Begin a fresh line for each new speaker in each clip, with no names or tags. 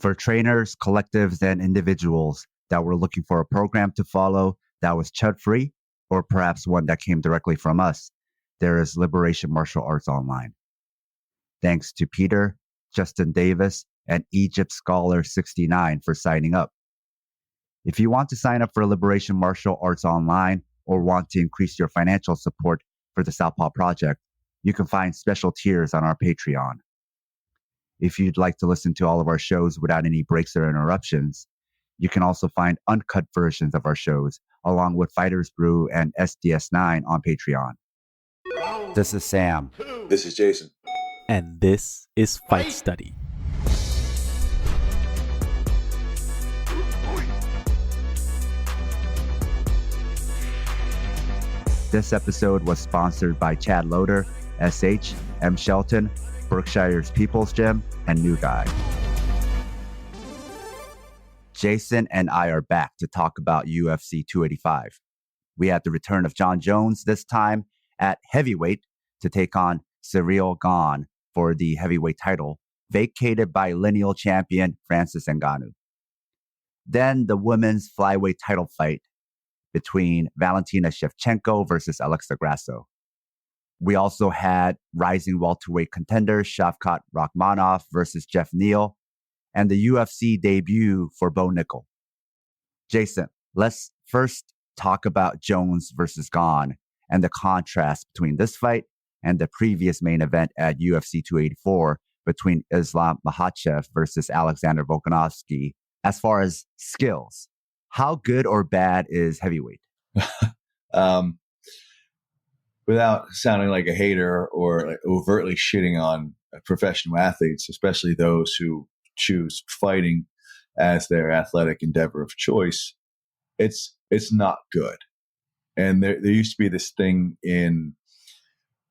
For trainers, collectives, and individuals that were looking for a program to follow that was chud-free, or perhaps one that came directly from us, there is Liberation Martial Arts Online. Thanks to Peter, Justin Davis, and Egypt Scholar 69 for signing up. If you want to sign up for Liberation Martial Arts Online or want to increase your financial support for the Southpaw Project, you can find special tiers on our Patreon. If you'd like to listen to all of our shows without any breaks or interruptions, you can also find uncut versions of our shows, along with Fighters Brew and SDS9 on Patreon. This is Sam.
This is Jason.
And this is Fight Study.
This episode was sponsored by Chad Loader, SH, M. Shelton, Berkshire's People's Gym, and New Guy. Jason and I are back to talk about UFC 285. We had the return of John Jones, this time at heavyweight, to take on Ciryl Gane for the heavyweight title, vacated by lineal champion Francis Ngannou. Then the women's flyweight title fight between Valentina Shevchenko versus Alexa Grasso. We also had rising welterweight contenders Shavkat Rakhmonov versus Jeff Neal, and the UFC debut for Bo Nickel. Jason, let's first talk about Jones versus Gane and the contrast between this fight and the previous main event at UFC 284 between Islam Makhachev versus Alexander Volkanovski. As far as skills, how good or bad is heavyweight?
Without sounding like a hater or like overtly shitting on professional athletes, especially those who choose fighting as their athletic endeavor of choice, it's not good. And there used to be this thing in,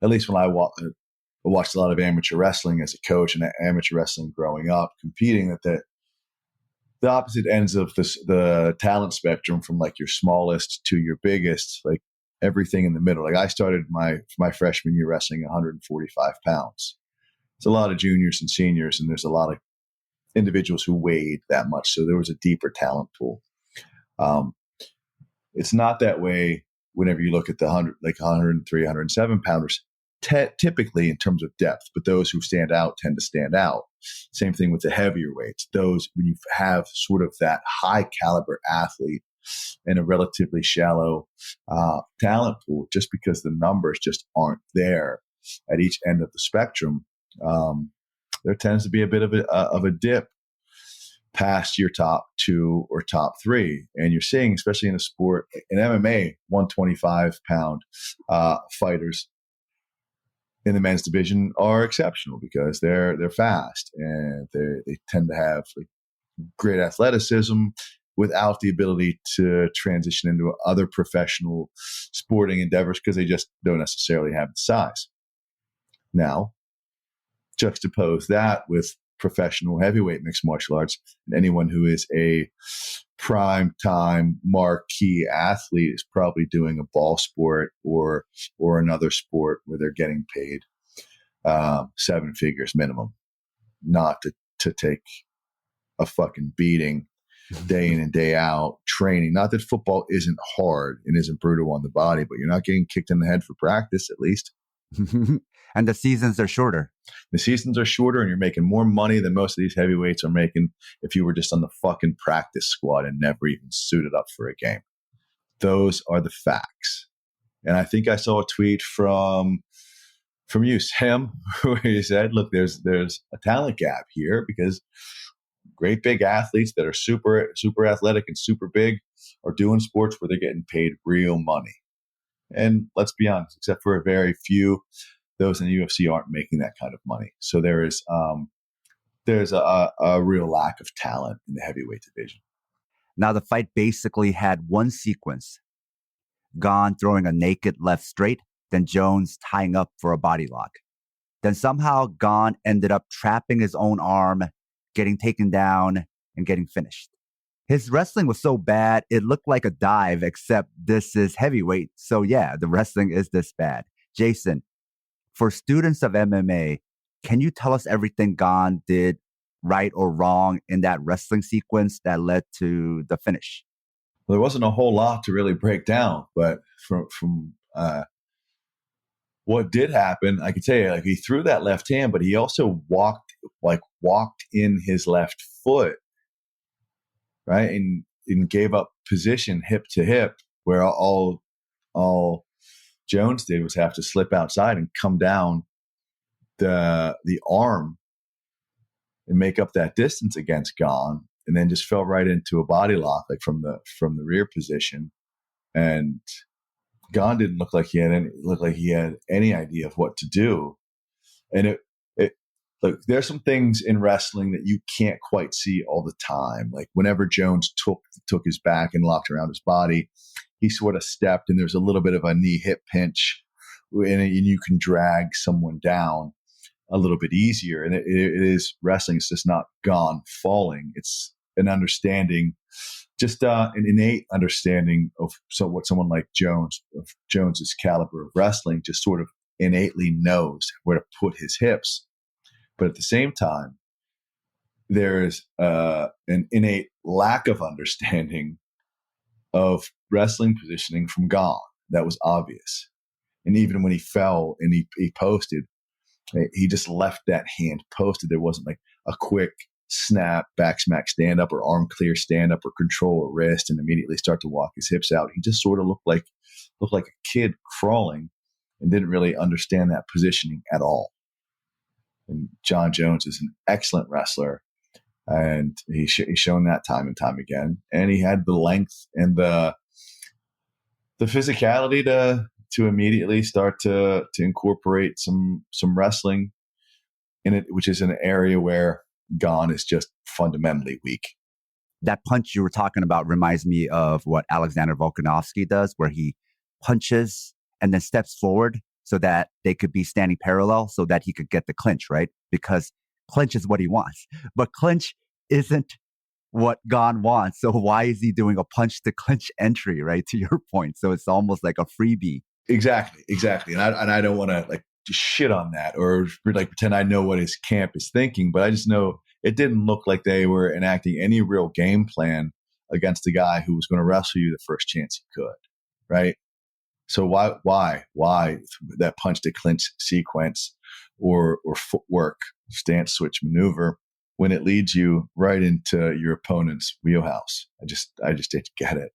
at least when I watched a lot of amateur wrestling as a coach and amateur wrestling growing up, competing, that the opposite ends of the talent spectrum, from like your smallest to your biggest, like everything in the middle. Like I started my freshman year wrestling 145 pounds. It's a lot of juniors and seniors, and there's a lot of individuals who weighed that much. So there was a deeper talent pool. It's not that way whenever you look at the 103, 107 pounders, typically in terms of depth, but those who stand out tend to stand out. Same thing with the heavier weights. Those, when you have sort of that high caliber athlete in a relatively shallow talent pool, just because the numbers just aren't there at each end of the spectrum, there tends to be a bit of a dip past your top two or top three. And you're seeing, especially in a sport, in MMA, 125-pound fighters in the men's division are exceptional because they're fast and they tend to have like great athleticism without the ability to transition into other professional sporting endeavors because they just don't necessarily have the size. Now, juxtapose that with professional heavyweight mixed martial arts, and anyone who is a prime time marquee athlete is probably doing a ball sport or another sport where they're getting paid 7 figures minimum, not to take a fucking beating day in and day out training. Not that football isn't hard and isn't brutal on the body, but you're not getting kicked in the head for practice, at least.
And the seasons are shorter.
The seasons are shorter, and you're making more money than most of these heavyweights are making if you were just on the fucking practice squad and never even suited up for a game. Those are the facts. And I think I saw a tweet from you, Sam, where he said, look, there's a talent gap here because great big athletes that are super, super athletic and super big are doing sports where they're getting paid real money. And let's be honest, except for a very few, those in the UFC aren't making that kind of money. So there's a real lack of talent in the heavyweight division.
Now, the fight basically had one sequence: Gane throwing a naked left straight, then Jones tying up for a body lock. Then somehow Gane ended up trapping his own arm, getting taken down, and getting finished. His wrestling was so bad, it looked like a dive, except this is heavyweight. So yeah, the wrestling is this bad. Jason, for students of MMA, can you tell us everything Gane did right or wrong in that wrestling sequence that led to the finish?
Well, there wasn't a whole lot to really break down, but from what did happen, I could tell you, like he threw that left hand, but he also walked in his left foot, right, and gave up position hip to hip, where all Jones did was have to slip outside and come down the arm and make up that distance against Gon, and then just fell right into a body lock, like from the rear position. And Gon didn't look like he had any idea of what to do. And it look, there's some things in wrestling that you can't quite see all the time. Like whenever Jones took his back and locked around his body, he sort of stepped, and there's a little bit of a knee hip pinch, and you can drag someone down a little bit easier. And it is wrestling. It's just not Gon falling. It's an understanding, just an innate understanding of what someone like Jones's caliber of wrestling just sort of innately knows where to put his hips. But at the same time, there's an innate lack of understanding of wrestling positioning from Gon that was obvious. And even when he fell and he posted, he just left that hand posted. There wasn't like a quick snap, back smack, stand up, or arm clear stand up, or control a wrist and immediately start to walk his hips out. He just sort of looked like a kid crawling and didn't really understand that positioning at all. And Jon Jones is an excellent wrestler, and he's shown that time and time again. And he had the length and the physicality to immediately start to incorporate some wrestling in it, which is an area where Gon is just fundamentally weak.
That punch you were talking about reminds me of what Alexander Volkanovski does, where he punches and then steps forward so that they could be standing parallel so that he could get the clinch, right? Because clinch is what he wants. But clinch isn't what Gon wants. So why is he doing a punch to clinch entry, right? To your point. So it's almost like a freebie.
Exactly. And I don't want to like just shit on that or like pretend I know what his camp is thinking, but I just know it didn't look like they were enacting any real game plan against a guy who was going to wrestle you the first chance he could, right? So why that punch to clinch sequence or footwork stance switch maneuver when it leads you right into your opponent's wheelhouse? I just didn't get it.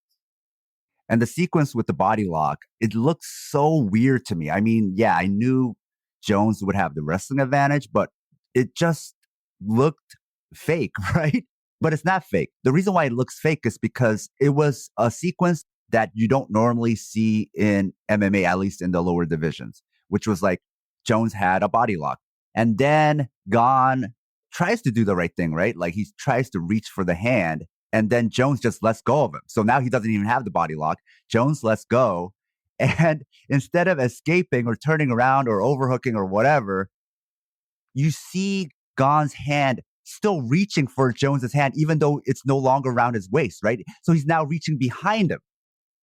And the sequence with the body lock, it looks so weird to me. I mean, yeah, I knew Jones would have the wrestling advantage, but it just looked fake, right? But it's not fake. The reason why it looks fake is because it was a sequence that you don't normally see in MMA, at least in the lower divisions, which was like Jones had a body lock. And then Gon tries to do the right thing, right? Like he tries to reach for the hand, and then Jones just lets go of him. So now he doesn't even have the body lock. Jones lets go. And instead of escaping or turning around or overhooking or whatever, you see Gon's hand still reaching for Jones's hand, even though it's no longer around his waist, right? So he's now reaching behind him.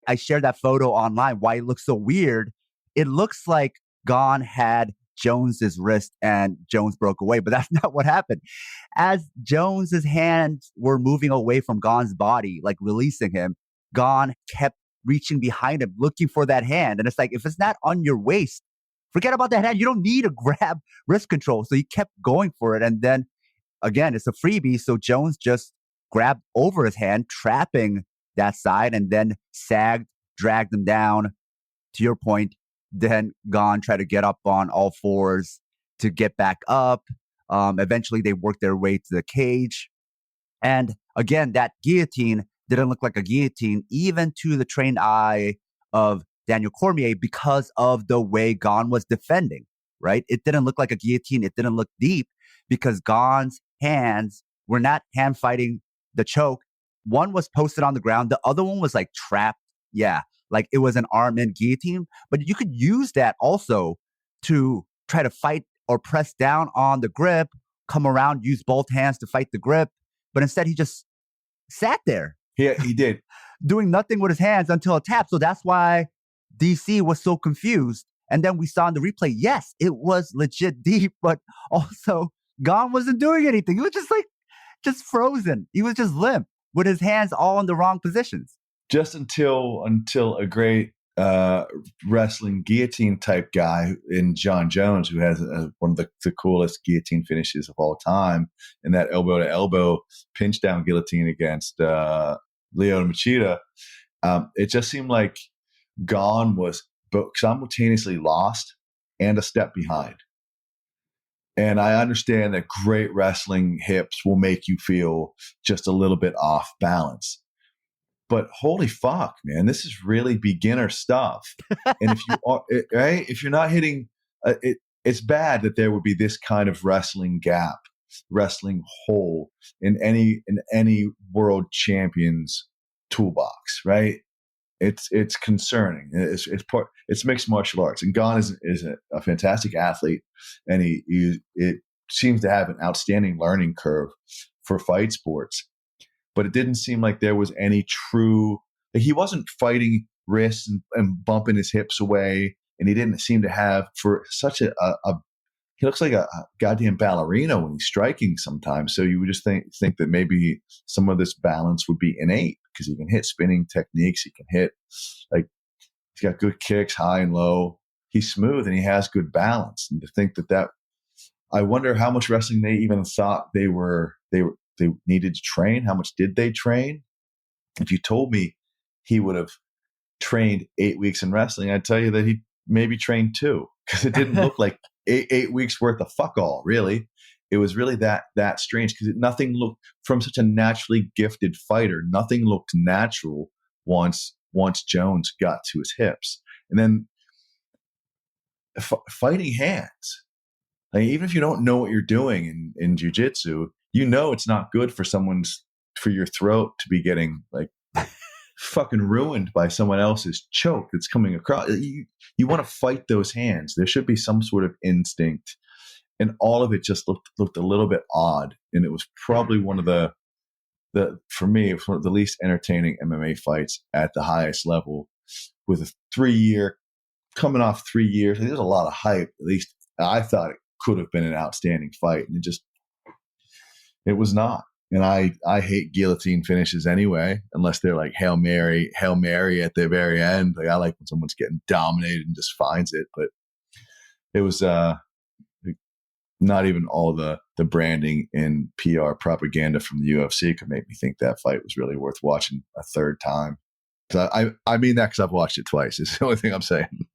I shared that photo online. Why it looks so weird. It looks like Gon had Jones's wrist and Jones broke away, but that's not what happened. As Jones's hands were moving away from Gon's body, like releasing him, Gon kept reaching behind him, looking for that hand. And it's like, if it's not on your waist, forget about that hand. You don't need to grab wrist control. So he kept going for it. And then again, it's a freebie. So Jones just grabbed over his hand, trapping that side, and then sagged, dragged him down. To your point, then Gon tried to get up on all fours to get back up. Eventually, they worked their way to the cage. And again, that guillotine didn't look like a guillotine, even to the trained eye of Daniel Cormier, because of the way Gon was defending, right? It didn't look like a guillotine. It didn't look deep because Gon's hands were not hand fighting the choke. One was posted on the ground. The other one was like trapped. Yeah, like it was an arm in guillotine. But you could use that also to try to fight or press down on the grip, come around, use both hands to fight the grip. But instead, he just sat there.
Yeah, he did.
Doing nothing with his hands until a tap. So that's why DC was so confused. And then we saw in the replay, yes, it was legit deep, but also Gon wasn't doing anything. It was just like just frozen. He was just limp with his hands all in the wrong positions.
Just until a great wrestling guillotine type guy in John Jones, who has one of the coolest guillotine finishes of all time, and that elbow to elbow pinch down guillotine against Lyoto Machida. It just seemed like Gone was both simultaneously lost and a step behind. And I understand that great wrestling hips will make you feel just a little bit off balance. But holy fuck, man, this is really beginner stuff. And if you are right, if you're not hitting, it's bad that there would be this kind of wrestling gap, wrestling hole in any world champion's toolbox, right? It's concerning. It's mixed martial arts, and Gon is a fantastic athlete, and it seems to have an outstanding learning curve for fight sports. But it didn't seem like there was any true. Like he wasn't fighting wrists and bumping his hips away, and he didn't seem to have for such a he looks like a goddamn ballerina when he's striking sometimes. So you would just think that maybe some of this balance would be innate because he can hit spinning techniques. He can hit, like, he's got good kicks, high and low. He's smooth and he has good balance. And to think that I wonder how much wrestling they even thought they needed to train. How much did they train? If you told me he would have trained 8 weeks in wrestling, I'd tell you that he maybe trained 2, because it didn't look like eight weeks worth of fuck all, really. It was really that strange, because nothing looked, from such a naturally gifted fighter, nothing looked natural once Jones got to his hips. And then fighting hands, like, even if you don't know what you're doing in jiu-jitsu, you know it's not good for your throat to be getting like fucking ruined by someone else's choke that's coming across. You want to fight those hands. There should be some sort of instinct, and all of it just looked a little bit odd. And it was probably one of the for me, it was one of the least entertaining MMA fights at the highest level. With a 3-year coming off 3 years, there's a lot of hype. At least I thought it could have been an outstanding fight, and it was not. And I hate guillotine finishes anyway, unless they're like Hail Mary at the very end. Like, I like when someone's getting dominated and just finds it. But it was not even all the branding and PR propaganda from the UFC could make me think that fight was really worth watching a third time. So I mean that because I've watched it twice. It's the only thing I'm saying.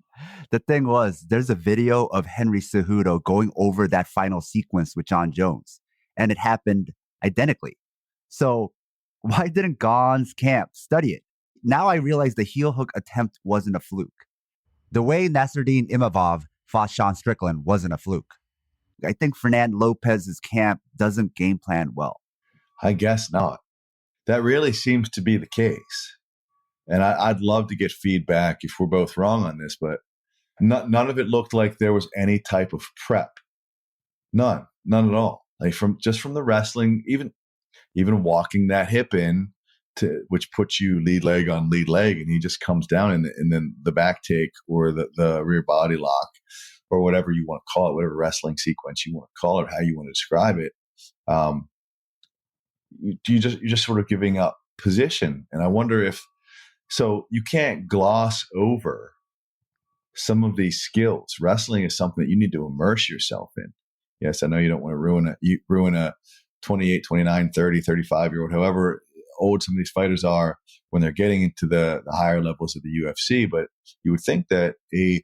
The thing was, there's a video of Henry Cejudo going over that final sequence with John Jones, and it happened identically. So why didn't Gon's camp study it? Now I realize the heel hook attempt wasn't a fluke. The way Nasruddin Imavov fought Sean Strickland wasn't a fluke. I think Fernand Lopez's camp doesn't game plan well.
I guess not. That really seems to be the case. And I'd love to get feedback if we're both wrong on this, but none of it looked like there was any type of prep. None at all. Like from the wrestling, even walking that hip in, to which puts you lead leg on lead leg, and he just comes down, and then the back take or the rear body lock or whatever you want to call it, whatever wrestling sequence you want to call it, how you want to describe it. You're just sort of giving up position, and I wonder if so. You can't gloss over some of these skills. Wrestling is something that you need to immerse yourself in. Yes, I know you don't want to ruin a 28, 29, 30, 35-year-old, however old some of these fighters are when they're getting into the higher levels of the UFC. But you would think that a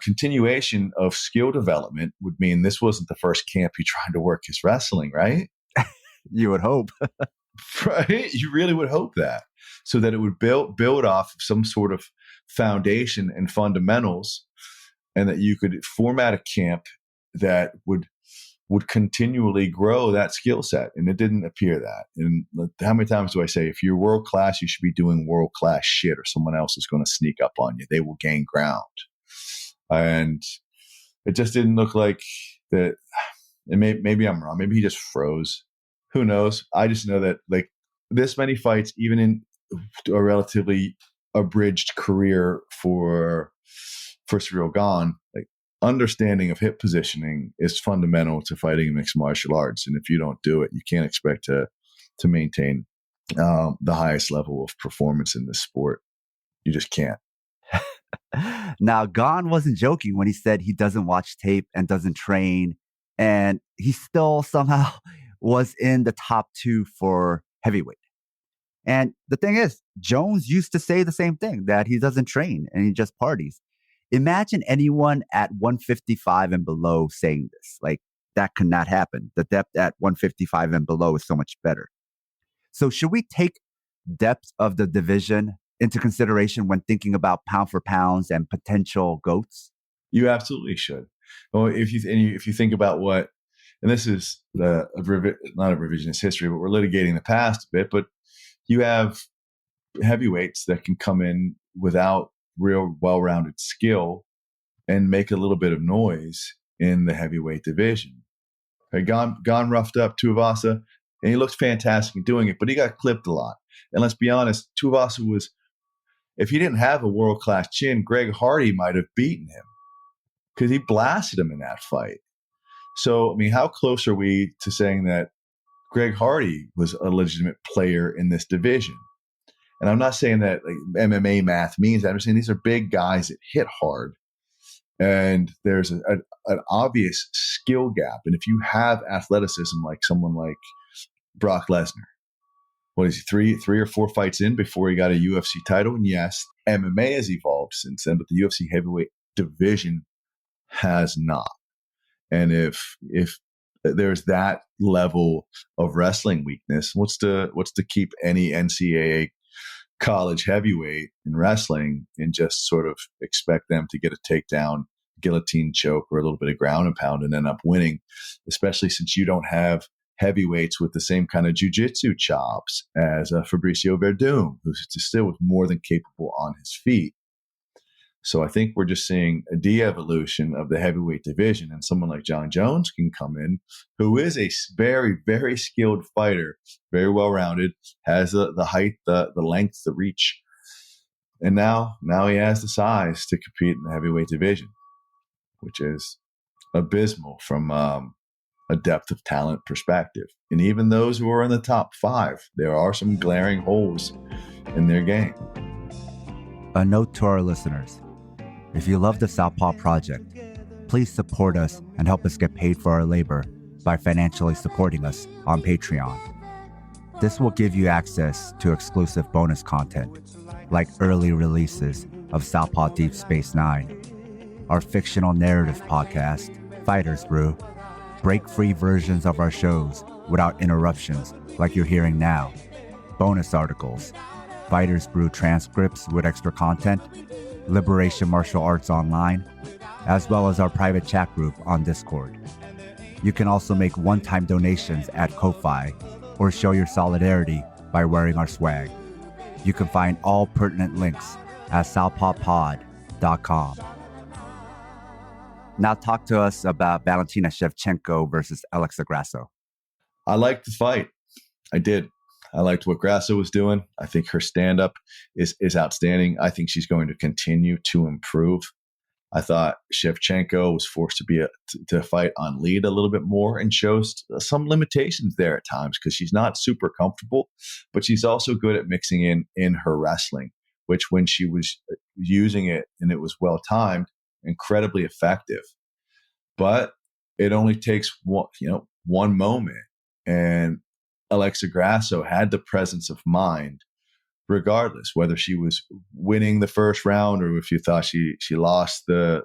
continuation of skill development would mean this wasn't the first camp he tried to work his wrestling, right?
You would hope.
Right? You really would hope that. So that it would build off of some sort of foundation and fundamentals, and that you could format a camp that would continually grow that skill set. And it didn't appear that. And how many times do I say, if you're world class, you should be doing world class shit, or someone else is going to sneak up on you. They will gain ground. And it just didn't look like that. And maybe I'm wrong. Maybe he just froze. Who knows? I just know that, like, this many fights, even in a relatively abridged career for Ciryl Gane, like, understanding of hip positioning is fundamental to fighting in mixed martial arts. And if you don't do it, you can't expect to maintain the highest level of performance in this sport. You just can't.
Now, Gon wasn't joking when he said he doesn't watch tape and doesn't train, and he still somehow was in the top 2 for heavyweight. And the thing is, Jones used to say the same thing, that he doesn't train and he just parties. Imagine anyone at 155 and below saying this. Like, that could not happen. The depth at 155 and below is so much better. So should we take depth of the division into consideration when thinking about pound for pounds and potential GOATs?
You absolutely should. Well, if you think about what, and this is not a revisionist history, but we're litigating the past a bit, but you have heavyweights that can come in without real well-rounded skill and make a little bit of noise in the heavyweight division. Gone roughed up Tuivasa, and he looked fantastic in doing it, but he got clipped a lot. And let's be honest, Tuivasa was, if he didn't have a world-class chin, Greg Hardy might have beaten him because he blasted him in that fight. So, I mean, how close are we to saying that Greg Hardy was a legitimate player in this division? And I'm not saying that like MMA math means that. I'm saying these are big guys that hit hard. And there's an obvious skill gap. And if you have athleticism like someone like Brock Lesnar, what is he, three or four fights in before he got a UFC title? And yes, MMA has evolved since then, but the UFC heavyweight division has not. And if there's that level of wrestling weakness, what's to keep any NCAA college heavyweight in wrestling and just sort of expect them to get a takedown, guillotine choke, or a little bit of ground and pound and end up winning, especially since you don't have heavyweights with the same kind of jiu-jitsu chops as Fabricio Verdum, who's still more than capable on his feet. So I think we're just seeing a de-evolution of the heavyweight division, and someone like John Jones can come in, who is a very, very skilled fighter, very well-rounded, has the height, the length, the reach, and now he has the size to compete in the heavyweight division, which is abysmal from a depth of talent perspective. And even those who are in the top 5, there are some glaring holes in their game.
A note to our listeners. If you love the Southpaw Project, please support us and help us get paid for our labor by financially supporting us on Patreon. This will give you access to exclusive bonus content, like early releases of Southpaw Deep Space Nine, our fictional narrative podcast, Fighters Brew, break-free versions of our shows without interruptions like you're hearing now, bonus articles, Fighters Brew transcripts with extra content, Liberation Martial Arts Online, as well as our private chat group on Discord. You can also make one-time donations at Ko-Fi or show your solidarity by wearing our swag. You can find all pertinent links at southpawpod.com. Now talk to us about Valentina Shevchenko versus Alexa Grasso.
I liked the fight. I did. I liked what Grasso was doing. I think her stand-up is outstanding. I think she's going to continue to improve. I thought Shevchenko was forced to fight on lead a little bit more and shows some limitations there at times because she's not super comfortable, but she's also good at mixing in her wrestling, which when she was using it and it was well-timed, incredibly effective. But it only takes one moment, and Alexa Grasso had the presence of mind, regardless whether she was winning the first round or if you thought she lost the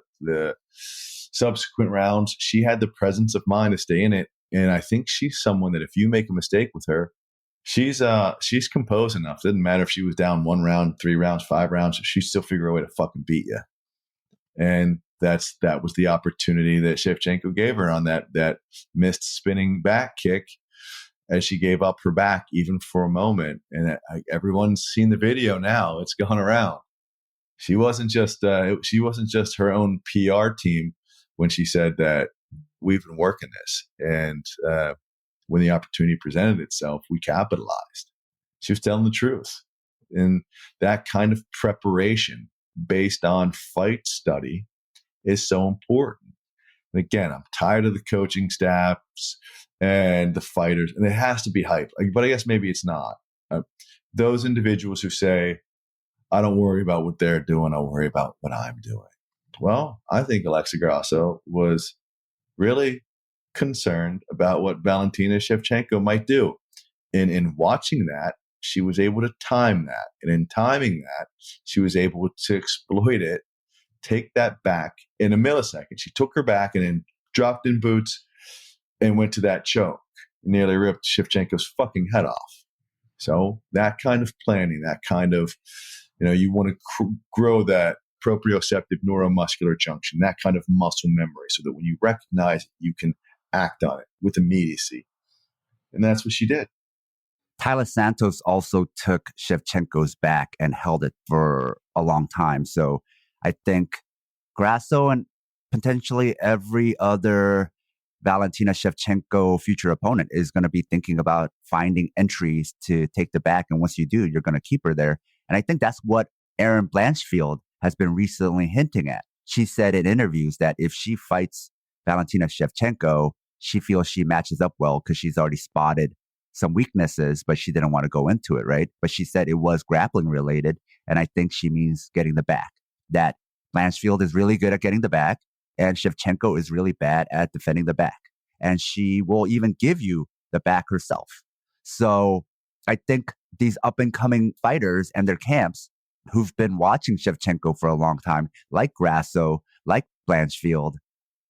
subsequent rounds. She had the presence of mind to stay in it, and I think she's someone that if you make a mistake with her, she's composed enough. It doesn't matter if she was down 1 round, 3 rounds, 5 rounds, she'd still figure a way to fucking beat you. And that was the opportunity that Shevchenko gave her on that missed spinning back kick, as she gave up her back even for a moment. And everyone's seen the video now. It's gone around. She wasn't just her own PR team when she said that we've been working this. And when the opportunity presented itself, we capitalized. She was telling the truth. And that kind of preparation based on fight study is so important. And again, I'm tired of the coaching staffs and the fighters, and it has to be hype. But I guess maybe it's not. Those individuals who say, I don't worry about what they're doing, I worry about what I'm doing. Well, I think Alexa Grasso was really concerned about what Valentina Shevchenko might do. And in watching that, she was able to time that. And in timing that, she was able to exploit it, take that back in a millisecond. She took her back and then dropped in boots and went to that choke. Nearly ripped Shevchenko's fucking head off. So that kind of planning, that kind of, you want to grow that proprioceptive neuromuscular junction, that kind of muscle memory, so that when you recognize it, you can act on it with immediacy. And that's what she did.
Taila Santos also took Shevchenko's back and held it for a long time. So I think Grasso and potentially every other Valentina Shevchenko future opponent is going to be thinking about finding entries to take the back. And once you do, you're going to keep her there. And I think that's what Erin Blanchfield has been recently hinting at. She said in interviews that if she fights Valentina Shevchenko, she feels she matches up well because she's already spotted some weaknesses, but she didn't want to go into it, right? But she said it was grappling related. And I think she means getting the back. That Blanchfield is really good at getting the back, and Shevchenko is really bad at defending the back. And she will even give you the back herself. So I think these up and coming fighters and their camps who've been watching Shevchenko for a long time, like Grasso, like Blanchfield,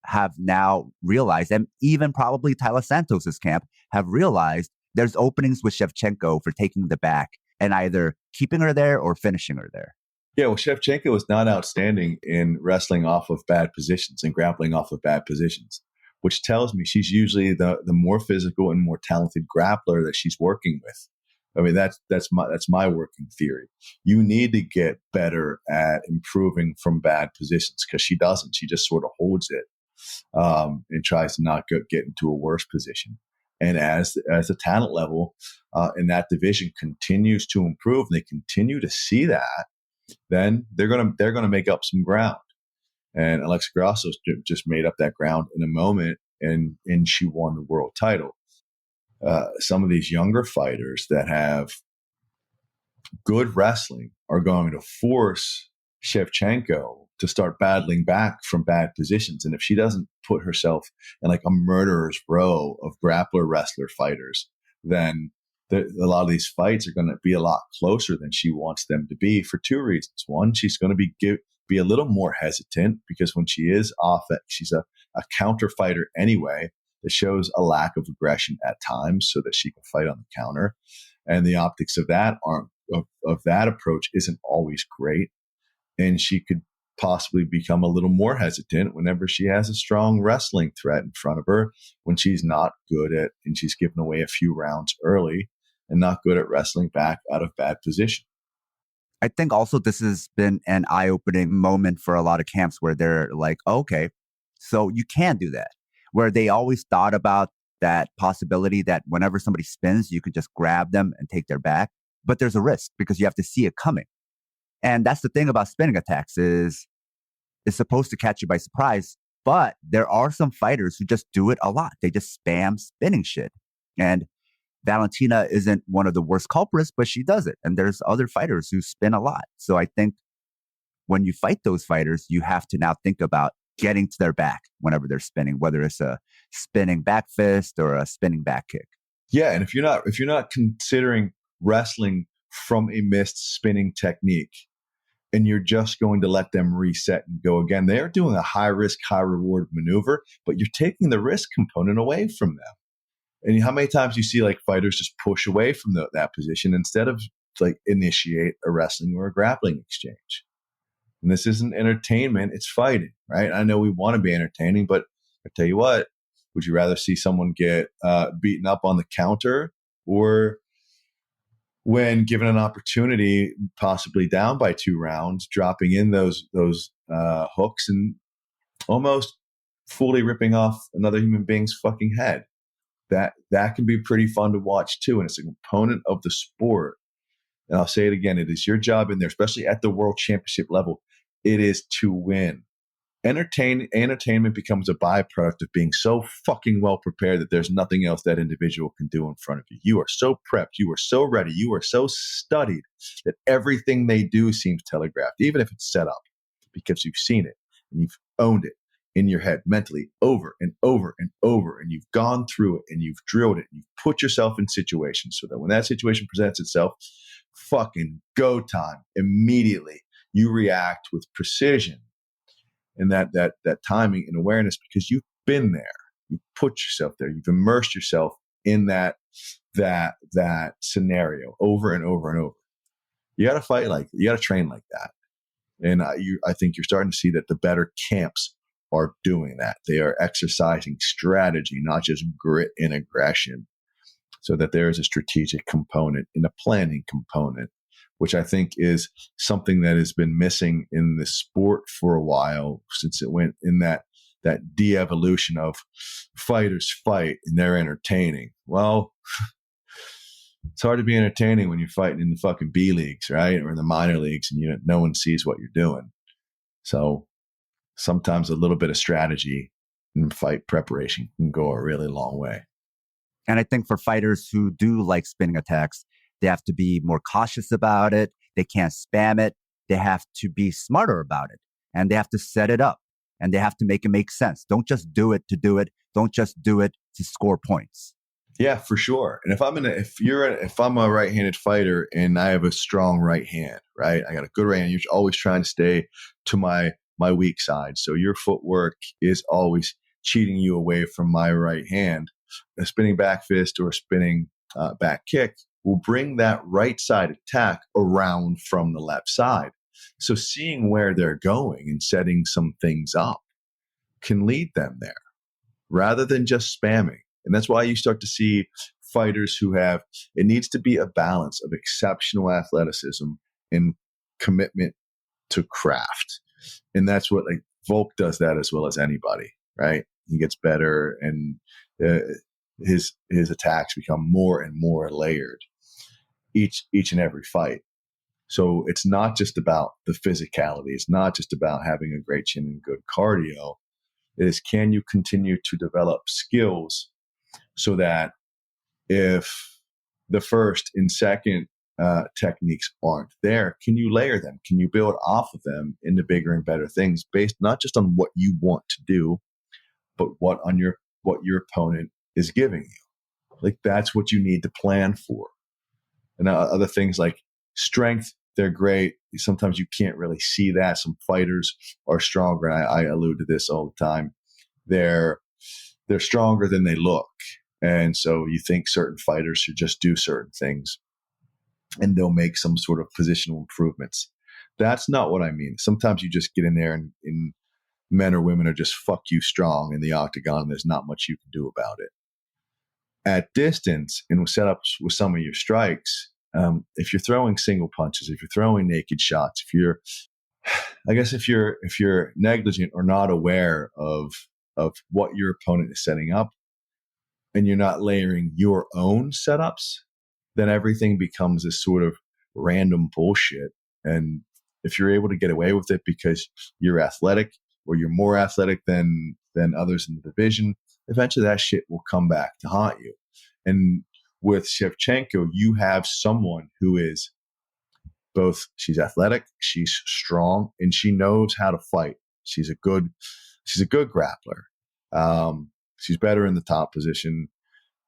have now realized, and even probably Taila Santos's camp have realized there's openings with Shevchenko for taking the back and either keeping her there or finishing her there.
Yeah, well, Shevchenko is not outstanding in wrestling off of bad positions and grappling off of bad positions, which tells me she's usually the more physical and more talented grappler that she's working with. I mean, that's my working theory. You need to get better at improving from bad positions, because she doesn't. She just sort of holds it and tries to not get into a worse position. And as the talent level in that division continues to improve, and they continue to see that, then they're gonna make up some ground. And Alexa Grasso just made up that ground in a moment, and she won the world title. Some of these younger fighters that have good wrestling are going to force Shevchenko to start battling back from bad positions. And if she doesn't put herself in like a murderer's row of grappler wrestler fighters, then a lot of these fights are going to be a lot closer than she wants them to be, for two reasons. One, she's going to be a little more hesitant, because when she is off it, she's a counter fighter anyway, that shows a lack of aggression at times so that she can fight on the counter. And the optics of that that approach isn't always great. And she could possibly become a little more hesitant whenever she has a strong wrestling threat in front of her, when she's not good at, and she's given away a few rounds early and not good at wrestling back out of bad position.
I think also this has been an eye-opening moment for a lot of camps where they're like, okay, so you can do that. Where they always thought about that possibility that whenever somebody spins, you could just grab them and take their back. But there's a risk because you have to see it coming. And that's the thing about spinning attacks, is it's supposed to catch you by surprise. But there are some fighters who just do it a lot. They just spam spinning shit. And Valentina isn't one of the worst culprits, but she does it. And there's other fighters who spin a lot. So I think when you fight those fighters, you have to now think about getting to their back whenever they're spinning, whether it's a spinning back fist or a spinning back kick.
Yeah, and if you're not considering wrestling from a missed spinning technique, and you're just going to let them reset and go again, they're doing a high risk, high reward maneuver, but you're taking the risk component away from them. And how many times you see like fighters just push away from that position instead of like initiate a wrestling or a grappling exchange? And this isn't entertainment, it's fighting, right? I know we want to be entertaining, but I tell you what, would you rather see someone get beaten up on the counter, or when given an opportunity, possibly down by 2 rounds, dropping in those hooks and almost fully ripping off another human being's fucking head? That can be pretty fun to watch too. And it's a component of the sport. And I'll say it again, it is your job in there, especially at the world championship level. It is to win. Entertainment becomes a byproduct of being so fucking well prepared that there's nothing else that individual can do in front of you. You are so prepped, you are so ready, you are so studied that everything they do seems telegraphed, even if it's set up, because you've seen it and you've owned it in your head mentally over and over and over, and you've gone through it and you've drilled it and you've put yourself in situations so that when that situation presents itself, fucking go time, immediately you react with precision and that timing and awareness, because you've been there, you put yourself there, you've immersed yourself in that scenario over and over and over. You got to fight you got to train like that, and I think you're starting to see that the better camps are doing that. They are exercising strategy, not just grit and aggression, so that there is a strategic component and a planning component, which I think is something that has been missing in the sport for a while, since it went in that de-evolution of fighters fight and they're entertaining. Well, it's hard to be entertaining when you're fighting in the fucking B leagues, right? Or in the minor leagues, and no one sees what you're doing. So sometimes a little bit of strategy and fight preparation can go a really long way.
And I think for fighters who do like spinning attacks, they have to be more cautious about it. They can't spam it. They have to be smarter about it. And they have to set it up. And they have to make it make sense. Don't just do it to do it. Don't just do it to score points.
Yeah, for sure. And if I'm a right-handed fighter and I have a strong right hand, right? I got a good right hand. You're always trying to stay to my weak side. So your footwork is always cheating you away from my right hand. A spinning back fist or a spinning back kick will bring that right side attack around from the left side. So seeing where they're going and setting some things up can lead them there rather than just spamming. And that's why you start to see fighters it needs to be a balance of exceptional athleticism and commitment to craft. And that's what Volk does that as well as anybody, right? He gets better and his attacks become more and more layered each and every fight. So it's not just about the physicality. It's not just about having a great chin and good cardio. It is, can you continue to develop skills so that if the first and second techniques aren't there, can you layer them? Can you build off of them into bigger and better things based not just on what you want to do, but what your opponent is giving you? That's what you need to plan for. And other things like strength, they're great. Sometimes you can't really see that. Some fighters are stronger. I allude to this all the time. They're stronger than they look. And so you think certain fighters should just do certain things and they'll make some sort of positional improvements. That's not what I mean. Sometimes you just get in there and men or women are just fuck you strong in the octagon. And there's not much you can do about it. At distance and with setups with some of your strikes, if you're throwing single punches, if you're throwing naked shots, if you're negligent or not aware of what your opponent is setting up, and you're not layering your own setups, then everything becomes this sort of random bullshit. And if you're able to get away with it because you're athletic or you're more athletic than others in the division, eventually that shit will come back to haunt you. And with Shevchenko, you have someone who is both, she's athletic, she's strong, and she knows how to fight. She's a good grappler. She's better in the top position.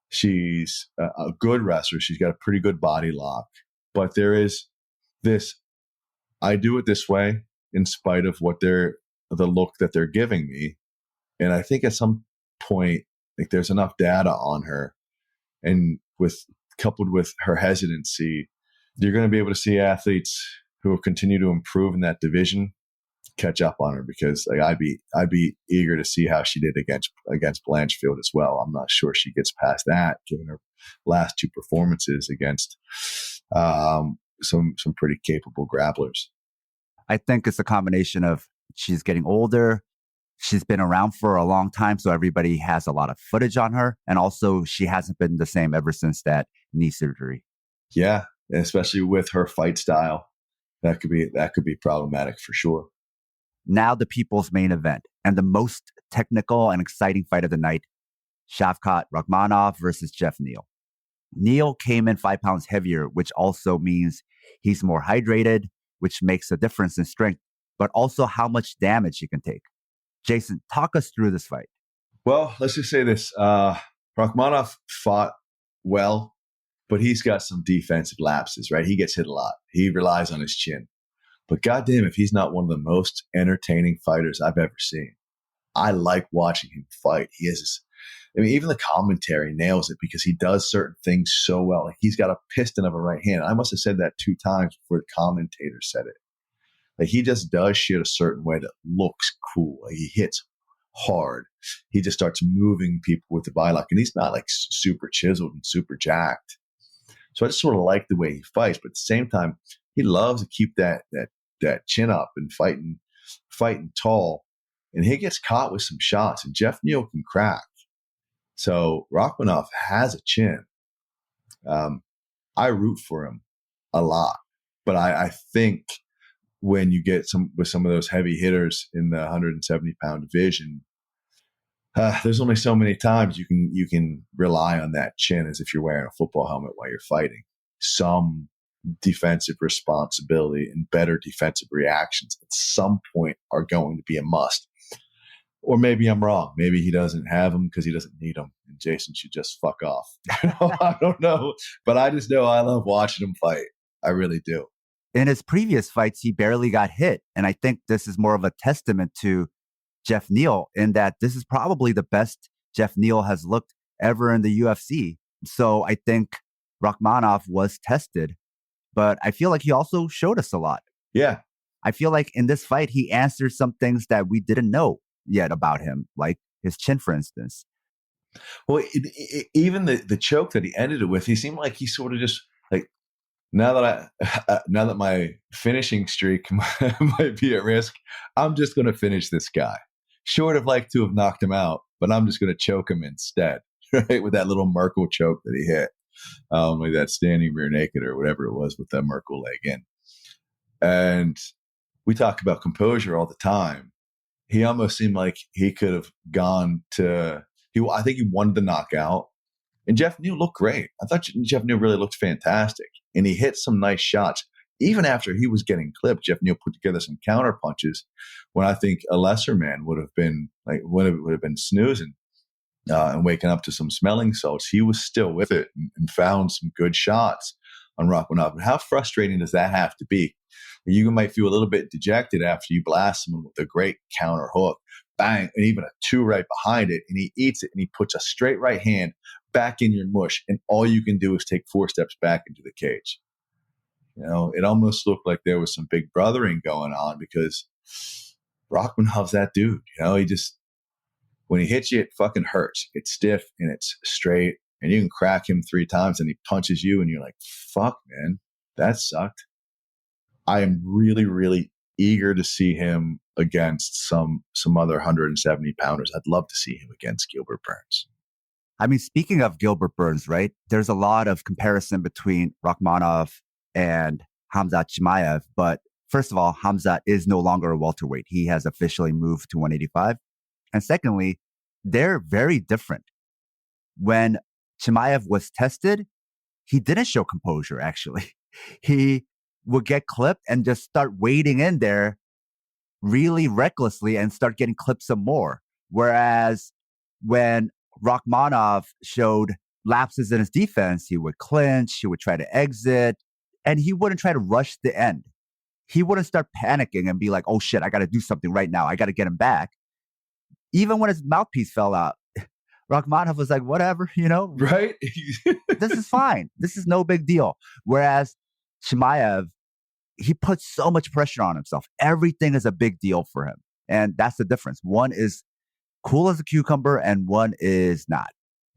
She's a good wrestler. She's got a pretty good body lock. But there is this, I do it this way in spite of the look that they're giving me. And I think at some point, there's enough data on her, and coupled with her hesitancy, you're going to be able to see athletes who will continue to improve in that division catch up on her, because I'd be eager to see how she did against Blanchfield as well. I'm not sure she gets past that, given her last two performances against some pretty capable grapplers.
I think it's a combination of she's getting older. She's been around for a long time, so everybody has a lot of footage on her. And also, she hasn't been the same ever since that knee surgery.
Yeah, especially with her fight style, that could be problematic for sure.
Now the people's main event and the most technical and exciting fight of the night, Shavkat Rakhmonov versus Jeff Neal. Neal came in 5 pounds heavier, which also means he's more hydrated, which makes a difference in strength, but also how much damage he can take. Jason, talk us through this fight.
Well, let's just say this. Rakhmonov fought well, but he's got some defensive lapses, right? He gets hit a lot. He relies on his chin. But goddamn, if he's not one of the most entertaining fighters I've ever seen. I like watching him fight. He is this, even the commentary nails it because he does certain things so well. Like he's got a piston of a right hand. I must have said that 2 times before the commentator said it. Like he just does shit a certain way that looks cool. Like he hits hard. He just starts moving people with the body lock, and he's not like super chiseled and super jacked. So I just sort of like the way he fights, but at the same time, he loves to keep that chin up and fighting tall. And he gets caught with some shots, and Jeff Neal can crack. So Rakhmonov has a chin. I root for him a lot, but I think when you get some of those heavy hitters in the 170-pound division, there's only so many times you can rely on that chin as if you're wearing a football helmet while you're fighting. Some defensive responsibility and better defensive reactions at some point are going to be a must. Or maybe I'm wrong. Maybe he doesn't have them because he doesn't need them, and Jason should just fuck off. I don't know, but I just know I love watching him fight. I really do.
In his previous fights, he barely got hit, and I think this is more of a testament to Jeff Neal in that this is probably the best Jeff Neal has looked ever in the UFC. So I think Rakhmonov was tested, but I feel like he also showed us a lot.
Yeah.
I feel like in this fight, he answered some things that we didn't know yet about him, like his chin, for instance.
Well, even the choke that he ended it with, he seemed like he sort of just like, now that my finishing streak might be at risk, I'm just going to finish this guy. Short of like to have knocked him out, but I'm just going to choke him instead, right? With that little Merkel choke that he hit, like that standing rear naked or whatever it was with that Merkel leg in. And we talk about composure all the time. He almost seemed like he could have gone to. I think he wanted the knockout, and Jeff Neal looked great. I thought Jeff Neal really looked fantastic, and he hit some nice shots. Even after he was getting clipped, Jeff Neal put together some counter punches when I think a lesser man would have been snoozing and waking up to some smelling salts. He was still with it and found some good shots on Rakhmonov. And how frustrating does that have to be? You might feel a little bit dejected after you blast someone with a great counter hook, bang, and even a 2 right behind it, and he eats it and he puts a straight right hand back in your mush, and all you can do is take 4 steps back into the cage. You know, it almost looked like there was some big brothering going on because Rakhmonov's that dude. You know, when he hits you, it fucking hurts. It's stiff and it's straight, and you can crack him 3 times and he punches you and you're like, fuck, man, that sucked. I am really, really eager to see him against some other 170 pounders. I'd love to see him against Gilbert Burns.
I mean, speaking of Gilbert Burns, right? There's a lot of comparison between Rakhmonov and Khamzat Chimaev. But first of all, Khamzat is no longer a welterweight. He has officially moved to 185. And secondly, they're very different. When Chimaev was tested, he didn't show composure, actually. He would get clipped and just start wading in there really recklessly and start getting clipped some more. Whereas when Rakhmonov showed lapses in his defense, he would clinch, he would try to exit, and he wouldn't try to rush the end. He wouldn't start panicking and be like, oh shit, I got to do something right now. I got to get him back. Even when his mouthpiece fell out, Rakhmonov was like, whatever, you know,
right?
This is fine. This is no big deal. Whereas Chimaev, he puts so much pressure on himself. Everything is a big deal for him. And that's the difference. One is cool as a cucumber and one is not.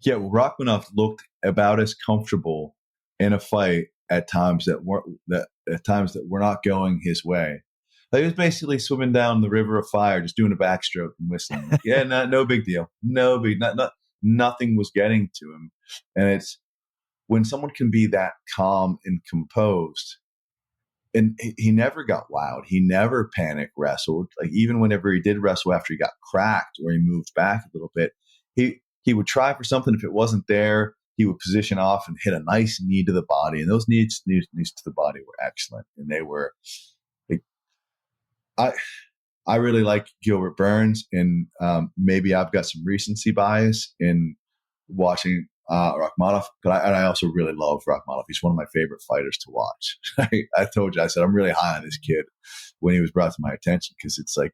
Yeah, well, Rakhmonov looked about as comfortable in a fight at times that were not going his way. Like he was basically swimming down the river of fire, just doing a backstroke and whistling. Like, yeah, no big deal. Nothing was getting to him. And it's when someone can be that calm and composed, and he never got wild. He never panic wrestled. Like even whenever he did wrestle after he got cracked or he moved back a little bit, he would try for something. If it wasn't there, he would position off and hit a nice knee to the body. And those knees to the body were excellent. And they were, like, I really like Gilbert Burns, and maybe I've got some recency bias in watching Rakhmonov, but I also really love Rakhmonov. He's one of my favorite fighters to watch. I told you, I said I'm really high on this kid when he was brought to my attention, because it's like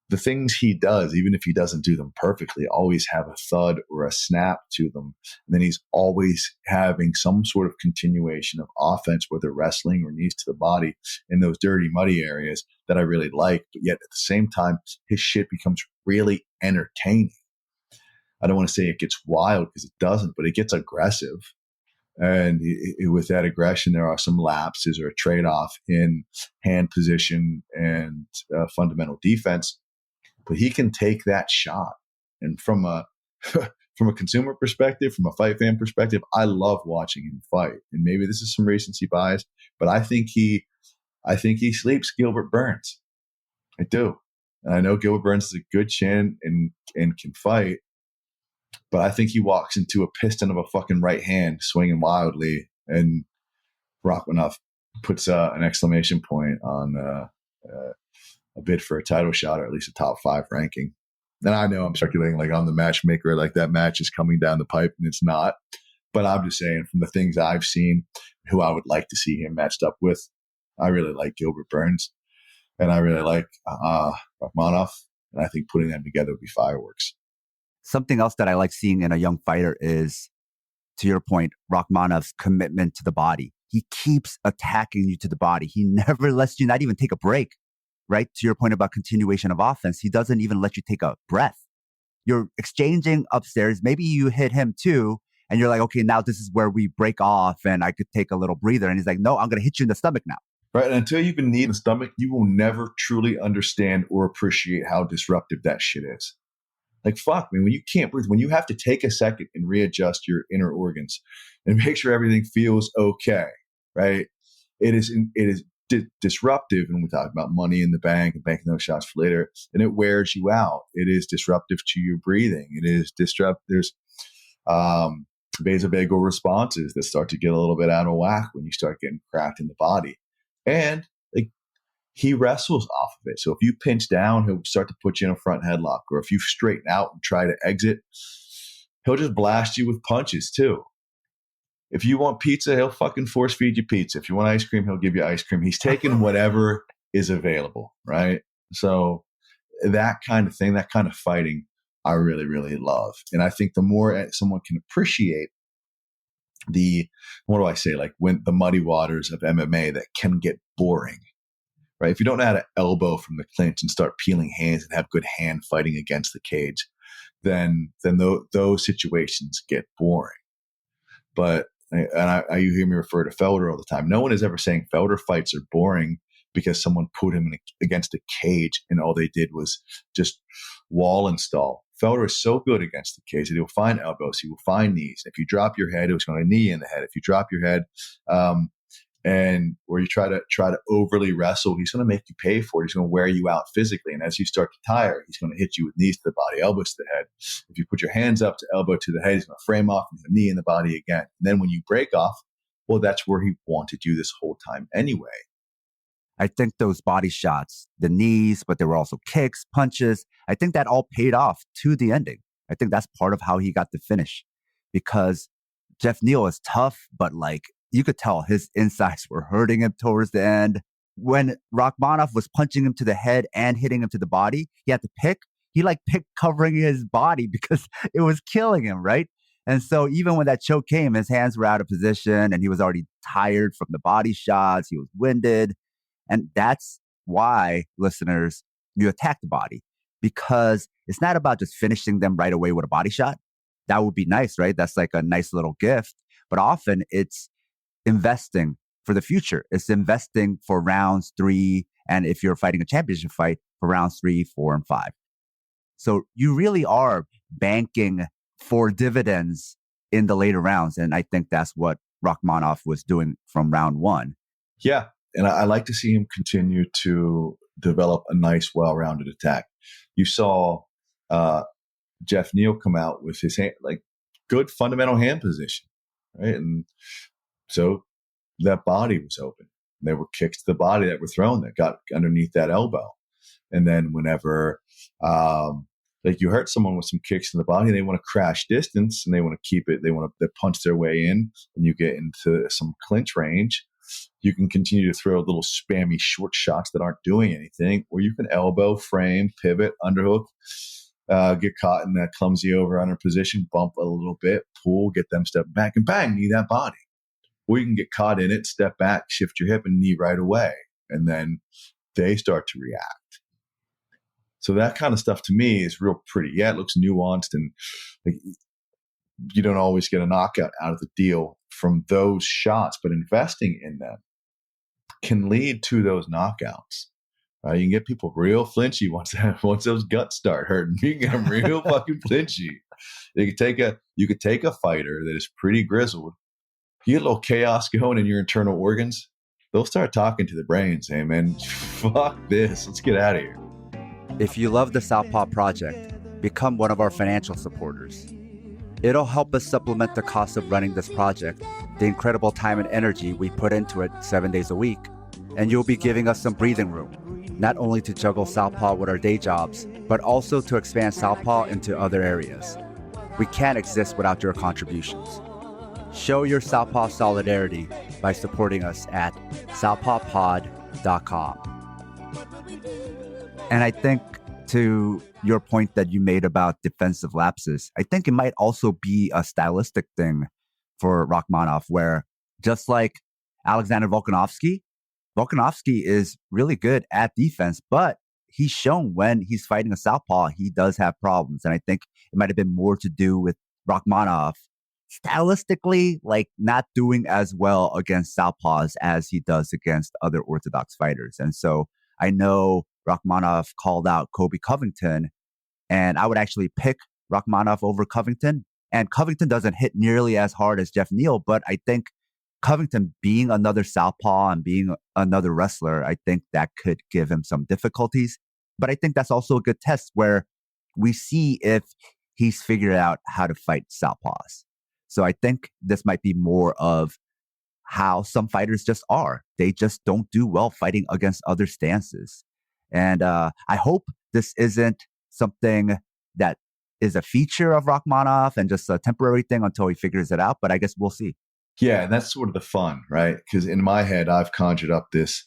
the things he does, even if he doesn't do them perfectly, always have a thud or a snap to them. And then he's always having some sort of continuation of offense, whether wrestling or knees to the body in those dirty, muddy areas that I really like. But yet at the same time, his shit becomes really entertaining. I don't want to say it gets wild, because it doesn't, but it gets aggressive. And with that aggression, there are some lapses or a trade-off in hand position and fundamental defense. But he can take that shot. And from a from a consumer perspective, from a fight fan perspective, I love watching him fight. And maybe this is some recency bias, but I think he sleeps Gilbert Burns. I do. And I know Gilbert Burns is a good chin and can fight. But I think he walks into a piston of a fucking right hand swinging wildly, and Rakhmonov puts an exclamation point on a bid for a title shot, or at least a top 5 ranking. And I know I'm speculating like I'm the matchmaker, like that match is coming down the pipe, and it's not. But I'm just saying, from the things I've seen, who I would like to see him matched up with, I really like Gilbert Burns, and I really like Rakhmonov, and I think putting them together would be fireworks.
Something else that I like seeing in a young fighter is, to your point, Rakhmonov's commitment to the body. He keeps attacking you to the body. He never lets you not even take a break, right? To your point about continuation of offense, he doesn't even let you take a breath. You're exchanging upstairs. Maybe you hit him too, and you're like, okay, now this is where we break off and I could take a little breather. And he's like, no, I'm going to hit you in the stomach now.
Right. And until you've been kneed in the stomach, you will never truly understand or appreciate how disruptive that shit is. Like, fuck, man, when you can't breathe, when you have to take a second and readjust your inner organs and make sure everything feels okay, right? It is disruptive. And we talk about money in the bank and banking those shots for later, and it wears you out. It is disruptive to your breathing. It is disruptive. There's vasovagal responses that start to get a little bit out of whack when you start getting cracked in the body. And like, he wrestles off of it. So if you pinch down, he'll start to put you in a front headlock. Or if you straighten out and try to exit, he'll just blast you with punches too. If you want pizza, he'll fucking force feed you pizza. If you want ice cream, he'll give you ice cream. He's taking whatever is available, right? So that kind of thing, that kind of fighting, I really, really love. And I think the more someone can appreciate what do I say? Like, when the muddy waters of MMA that can get boring, right? If you don't know how to elbow from the clinch and start peeling hands and have good hand fighting against the cage, then those situations get boring. But, you hear me refer to Felder all the time. No one is ever saying Felder fights are boring because someone put him against a cage and all they did was just wall install. Felder is so good against the cage that he'll find elbows, he will find knees. If you drop your head, he's going to knee in the head. If you drop your head, or you try to overly wrestle, he's going to make you pay for it. He's going to wear you out physically. And as you start to tire, he's going to hit you with knees to the body, elbows to the head. If you put your hands up to elbow to the head, he's going to frame off with a knee in the body again. And then when you break off, well, that's where he wanted you this whole time anyway.
I think those body shots, the knees, but there were also kicks, punches, I think that all paid off to the ending. I think that's part of how he got the finish, because Jeff Neal is tough, but like, you could tell his insides were hurting him towards the end. When Rakhmonov was punching him to the head and hitting him to the body, he had to pick. He picked covering his body because it was killing him, right? And so even when that choke came, his hands were out of position and he was already tired from the body shots. He was winded. And that's why, listeners, you attack the body, because it's not about just finishing them right away with a body shot. That would be nice, right? That's like a nice little gift. But often it's investing for the future. It's investing for rounds 3. And if you're fighting a championship fight, for rounds 3, 4, and 5. So you really are banking for dividends in the later rounds. And I think that's what Rakhmonov was doing from round 1.
Yeah. And I like to see him continue to develop a nice, well-rounded attack. You saw Jeff Neal come out with his hand, like good fundamental hand position, right? And so that body was open. There were kicks to the body that were thrown that got underneath that elbow. And then whenever, like you hurt someone with some kicks in the body, they want to crash distance and they want to keep it. They want to punch their way in, and you get into some clinch range. You can continue to throw little spammy short shots that aren't doing anything, or you can elbow, frame, pivot, underhook, get caught in that clumsy over-under position, bump a little bit, pull, get them step back, and bang, knee that body. Or you can get caught in it, step back, shift your hip, and knee right away. And then they start to react. So that kind of stuff to me is real pretty. Yeah, it looks nuanced, and like, you don't always get a knockout out of the deal from those shots, but investing in them can lead to those knockouts. You can get people real flinchy once those guts start hurting. You can get them real fucking flinchy. You could take a fighter that is pretty grizzled. You get a little chaos going in your internal organs. They'll start talking to the brains. Hey man, fuck this. Let's get out of here.
If you love the Southpaw Project, become one of our financial supporters. It'll help us supplement the cost of running this project, the incredible time and energy we put into it 7 days a week, and you'll be giving us some breathing room, not only to juggle Southpaw with our day jobs, but also to expand Southpaw into other areas. We can't exist without your contributions. Show your Southpaw solidarity by supporting us at southpawpod.com. And I think, to your point that you made about defensive lapses, I think it might also be a stylistic thing for Rachmanov, where just like Alexander Volkanovski is really good at defense, but he's shown when he's fighting a southpaw, he does have problems. And I think it might have been more to do with Rachmanov stylistically, like not doing as well against southpaws as he does against other orthodox fighters. And so I know Rachmanov called out Kobe Covington, and I would actually pick Rachmanov over Covington. And Covington doesn't hit nearly as hard as Jeff Neal, but I think Covington being another southpaw and being another wrestler, I think that could give him some difficulties. But I think that's also a good test where we see if he's figured out how to fight southpaws. So I think this might be more of how some fighters just are. They just don't do well fighting against other stances. And I hope this isn't something that is a feature of Rachmanov and just a temporary thing until he figures it out. But I guess we'll see.
Yeah, and that's sort of the fun, right? Because in my head, I've conjured up this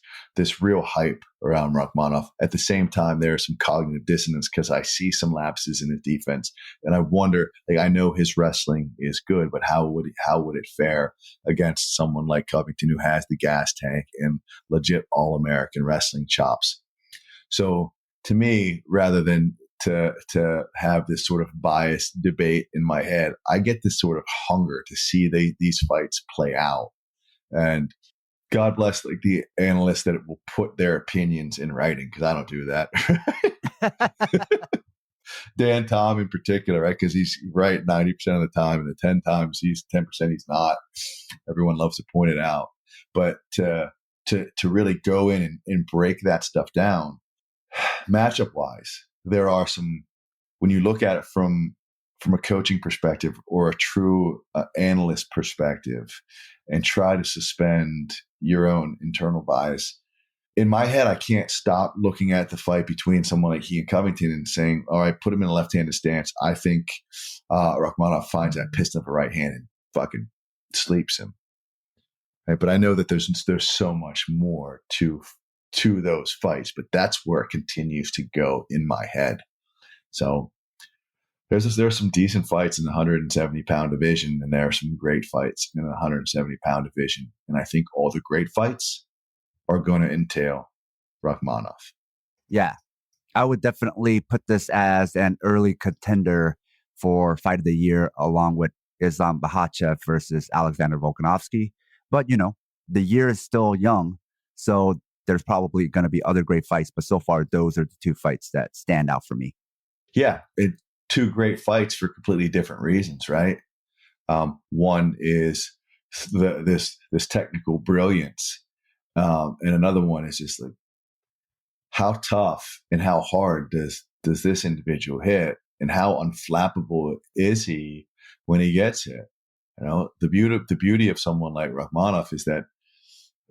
real hype around Rachmanov. At the same time, there's some cognitive dissonance because I see some lapses in his defense, and I wonder. Like, I know his wrestling is good, but how would it fare against someone like Covington, who has the gas tank and legit all-American wrestling chops? So, to me, rather than to have this sort of biased debate in my head, I get this sort of hunger to see these fights play out. And God bless like the analysts that will put their opinions in writing, because I don't do that. Dan Tom in particular, right? Because he's right 90% of the time, and the 10 times he's 10% he's not. Everyone loves to point it out. But to really go in and break that stuff down, matchup wise, there are some, when you look at it from a coaching perspective or a true analyst perspective and try to suspend your own internal bias. In my head, I can't stop looking at the fight between someone like he and Covington and saying, all right, put him in a left-handed stance. I think Rachmanov finds that piston of a right hand and fucking sleeps him. Right? But I know that there's so much more to those fights, but that's where it continues to go in my head. So there's some decent fights in the 170-pound division, and there are some great fights in the 170-pound division. And I think all the great fights are going to entail Rachmanov.
Yeah, I would definitely put this as an early contender for Fight of the Year, along with Islam Makhachev versus Alexander Volkanovski. But, the year is still young, so there's probably going to be other great fights. But so far, those are the two fights that stand out for me.
Yeah, two great fights for completely different reasons, right? One is this technical brilliance And another one is just like, how tough and how hard does this individual hit, and how unflappable is he when he gets hit? The beauty of someone like Rachmanov is that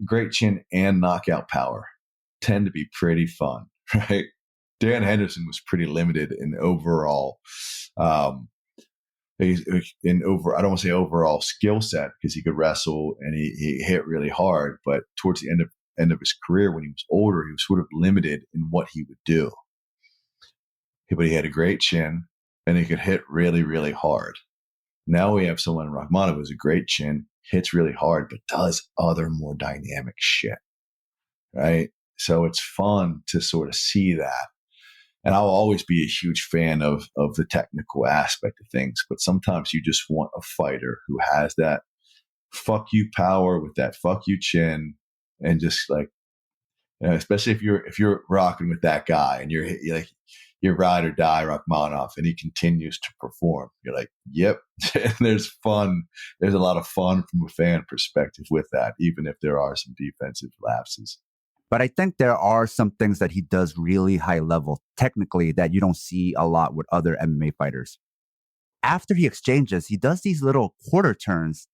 great chin and knockout power tend to be pretty fun, right? Dan Henderson was pretty limited in overall, I don't want to say overall skill set, because he could wrestle and he hit really hard, but towards the end of his career, when he was older, he was sort of limited in what he would do. But he had a great chin and he could hit really, really hard. Now we have someone in Rachmanov who has a great chin, hits really hard, but does other more dynamic shit, right? So it's fun to sort of see that. And I'll always be a huge fan of the technical aspect of things, but sometimes you just want a fighter who has that fuck you power with that fuck you chin, and just like, especially if you're rocking with that guy and you're like, you're ride or die Rachmanov, and he continues to perform. You're like, yep. And there's fun. There's a lot of fun from a fan perspective with that, even if there are some defensive lapses.
But I think there are some things that he does really high level technically that you don't see a lot with other MMA fighters. After he exchanges, he does these little quarter turns.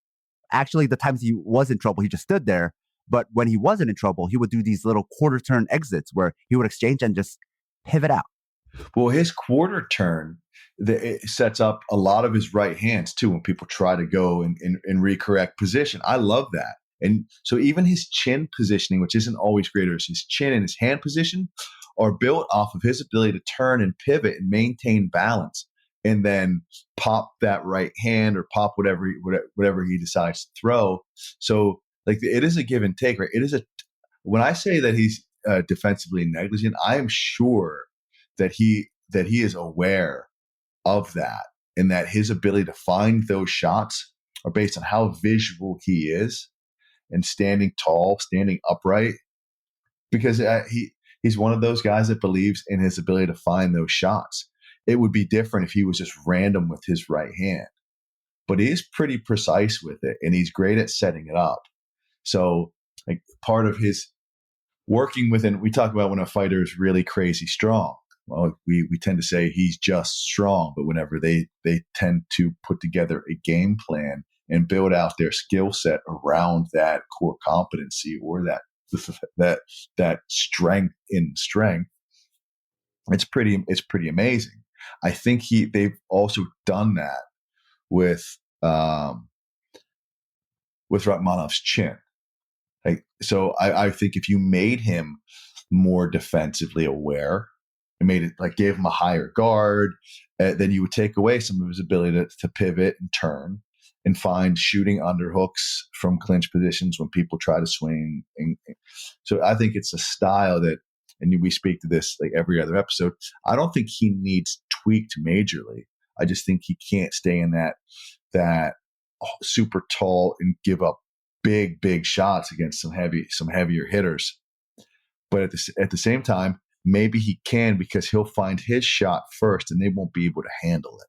Actually, the times he was in trouble, he just stood there. But when he wasn't in trouble, he would do these little quarter turn exits where he would exchange and just pivot out.
Well, his quarter turn, it sets up a lot of his right hands too when people try to go and recorrect position. I love that. And so even his chin positioning, which isn't always great, or his chin and his hand position are built off of his ability to turn and pivot and maintain balance, and then pop that right hand or pop whatever he decides to throw. So like, it is a give and take, right? When I say that he's defensively negligent, I am sure that he is aware of that, and that his ability to find those shots are based on how visual he is and standing tall, standing upright, because he's one of those guys that believes in his ability to find those shots. It would be different if he was just random with his right hand, but he is pretty precise with it, and he's great at setting it up. So like, part of his working within, we talk about when a fighter is really crazy strong. Well, we tend to say he's just strong, but whenever they tend to put together a game plan and build out their skill set around that core competency, or that strength in strength, it's pretty amazing. I think they've also done that with Rachmanov's chin. So I think if you made him more defensively aware and made it like, gave him a higher guard, then you would take away some of his ability to pivot and turn and find shooting underhooks from clinch positions when people try to swing. So I think it's a style that, and we speak to this like every other episode, I don't think he needs tweaked majorly. I just think he can't stay in that super tall and give up big shots against some heavier hitters. But at the same time, maybe he can, because he'll find his shot first and they won't be able to handle it.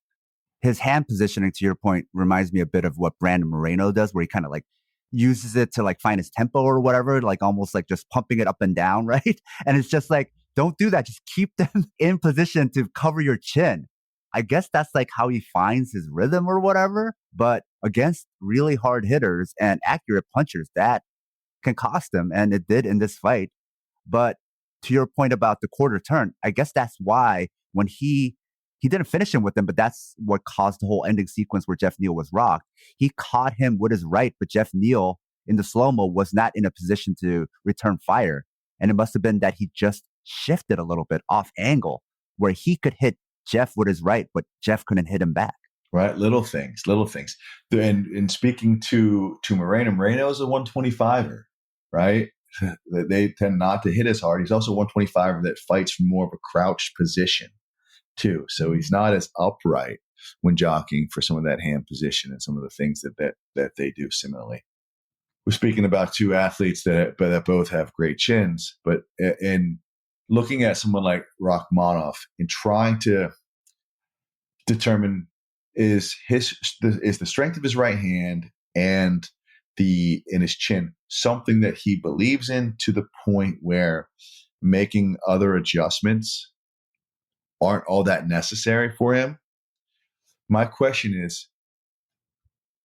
His hand positioning, to your point, reminds me a bit of what Brandon Moreno does, where he kind of like uses it to like find his tempo or whatever, like almost like just pumping it up and down, right? And it's just like, don't do that. Just keep them in position to cover your chin. I guess that's like how he finds his rhythm or whatever. But against really hard hitters and accurate punchers, that can cost him. And it did in this fight. But to your point about the quarter turn, I guess that's why when he didn't finish him with him, but that's what caused the whole ending sequence where Jeff Neal was rocked. He caught him with his right, but Jeff Neal in the slow-mo was not in a position to return fire. And it must have been that he just shifted a little bit off angle where he could hit Jeff with his right, but Jeff couldn't hit him back.
Right. Little things. And speaking to Moreno is a 125er, right? They tend not to hit as hard. He's also a 125er that fights from more of a crouched position too. So he's not as upright when jockeying for some of that hand position and some of the things that they do similarly. We're speaking about two athletes that both have great chins, but in looking at someone like Rachmanov and trying to determine is the strength of his right hand and his chin something that he believes in to the point where making other adjustments aren't all that necessary for him. My question is,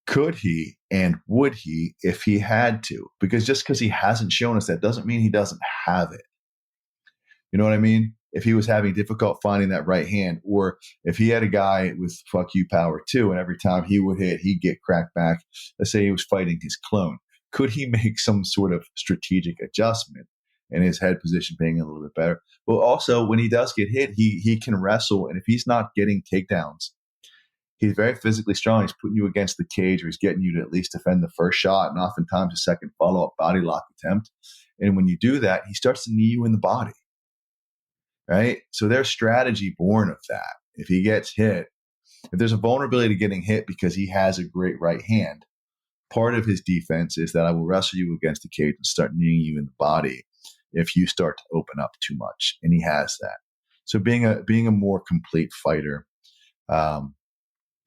could he and would he if he had to? Because just because he hasn't shown us that doesn't mean he doesn't have it. You know what I mean? If he was having difficult finding that right hand, or if he had a guy with fuck you power too, and every time he would hit, he'd get cracked back. Let's say he was fighting his clone. Could he make some sort of strategic adjustment and his head position being a little bit better? But also, when he does get hit, he can wrestle. And if he's not getting takedowns, he's very physically strong. He's putting you against the cage, or he's getting you to at least defend the first shot and oftentimes a second follow-up body lock attempt. And when you do that, he starts to knee you in the body. Right? So there's strategy born of that. If he gets hit, if there's a vulnerability to getting hit because he has a great right hand, part of his defense is that I will wrestle you against the cage and start kneeing you in the body if you start to open up too much. And he has that. So being a more complete fighter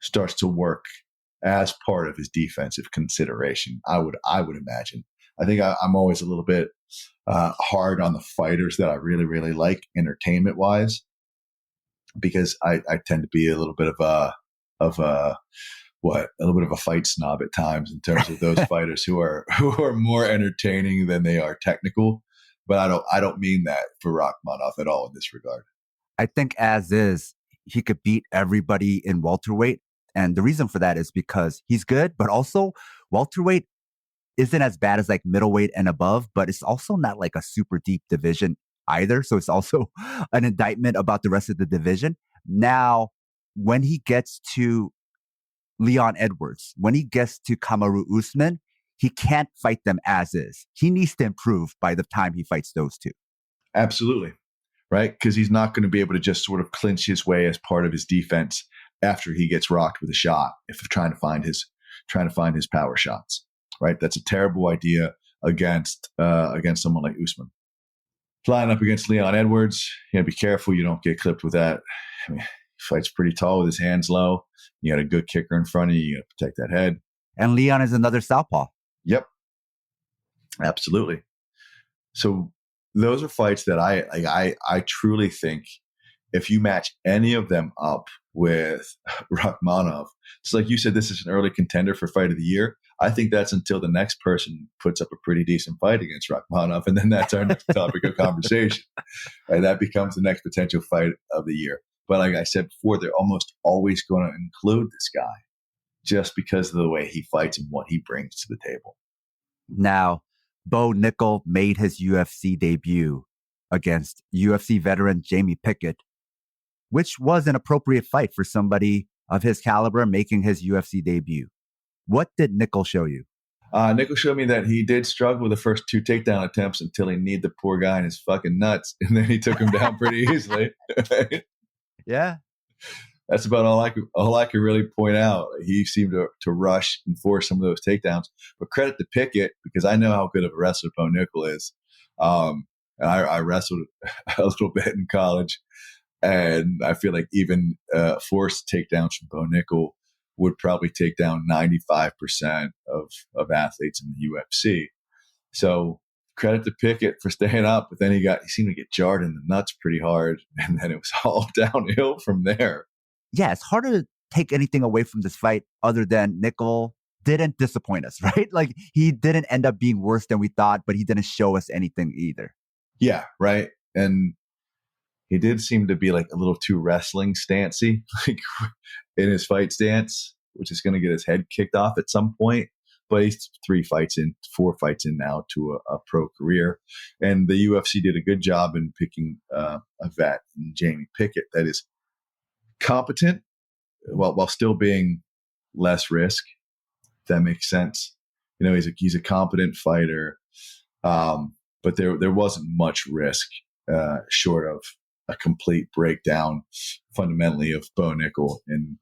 starts to work as part of his defensive consideration. I would imagine. I think I'm always a little bit hard on the fighters that I really, really like entertainment wise, because I tend to be a little bit of a fight snob at times in terms of those fighters who are more entertaining than they are technical. But I don't mean that for Rachmanov at all in this regard.
I think as is, he could beat everybody in welterweight. And the reason for that is because he's good, but also welterweight isn't as bad as like middleweight and above, but it's also not like a super deep division either. So it's also an indictment about the rest of the division. Now, when he gets to Leon Edwards, when he gets to Kamaru Usman, he can't fight them as is. He needs to improve by the time he fights those two.
Absolutely. Right? Because he's not going to be able to just sort of clinch his way as part of his defense after he gets rocked with a shot, if trying to find his power shots. Right? That's a terrible idea against someone like Usman. Flying up against Leon Edwards, you got to be careful you don't get clipped with that. I mean, he fights pretty tall with his hands low. You got a good kicker in front of you. You got to protect that head.
And Leon is another southpaw.
Yep. Absolutely. So those are fights that I truly think if you match any of them up with Rachmanov, it's like you said, this is an early contender for fight of the year. I think that's until the next person puts up a pretty decent fight against Rachmanov, and then that's our next topic of conversation. And that becomes the next potential fight of the year. But like I said before, they're almost always going to include this guy just because of the way he fights and what he brings to the table.
Now, Bo Nickel made his UFC debut against UFC veteran Jamie Pickett, which was an appropriate fight for somebody of his caliber making his UFC debut. What did Nickel show you?
Nickel showed me that he did struggle with the first two takedown attempts until he kneed the poor guy in his fucking nuts, and then he took him down pretty easily.
Yeah.
That's about all I could really point out. He seemed to rush and force some of those takedowns. But credit to Pickett, because I know how good of a wrestler Bo Nickel is. And I wrestled a little bit in college, and I feel like even forced takedowns from Bo Nickel would probably take down 95% of athletes in the UFC. So credit to Pickett for staying up, but then he seemed to get jarred in the nuts pretty hard, and then it was all downhill from there.
Yeah, it's hard to take anything away from this fight other than Nickel didn't disappoint us, right? Like he didn't end up being worse than we thought, but he didn't show us anything either.
Yeah, right. And he did seem to be like a little too wrestling stancy, like in his fight stance, which is going to get his head kicked off at some point. But he's 4 fights in now to a pro career. And the UFC did a good job in picking a vet, Jamie Pickett, that is competent while still being less risk. If that makes sense. You know, he's a competent fighter, but there wasn't much risk short of a complete breakdown fundamentally of Bo Nickel, and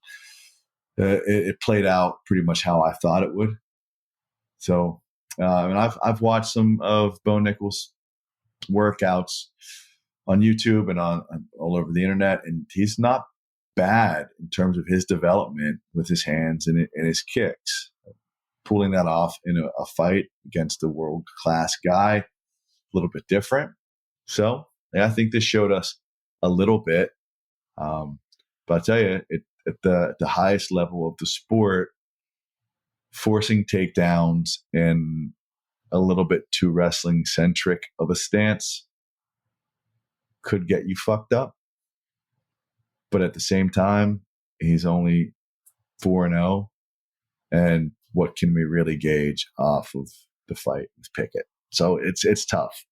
it played out pretty much how I thought it would. So, and I've watched some of Bo Nickel's workouts on YouTube and on all over the internet, and he's not bad in terms of his development with his hands and his kicks. pulling that off in a fight against a world-class guy, a little bit different. So yeah, I think this showed us a little bit. But I tell you, at the highest level of the sport, forcing takedowns in a little bit too wrestling centric of a stance could get you fucked up. But at the same time, he's only 4-0. And what can we really gauge off of the fight with Pickett? So it's tough.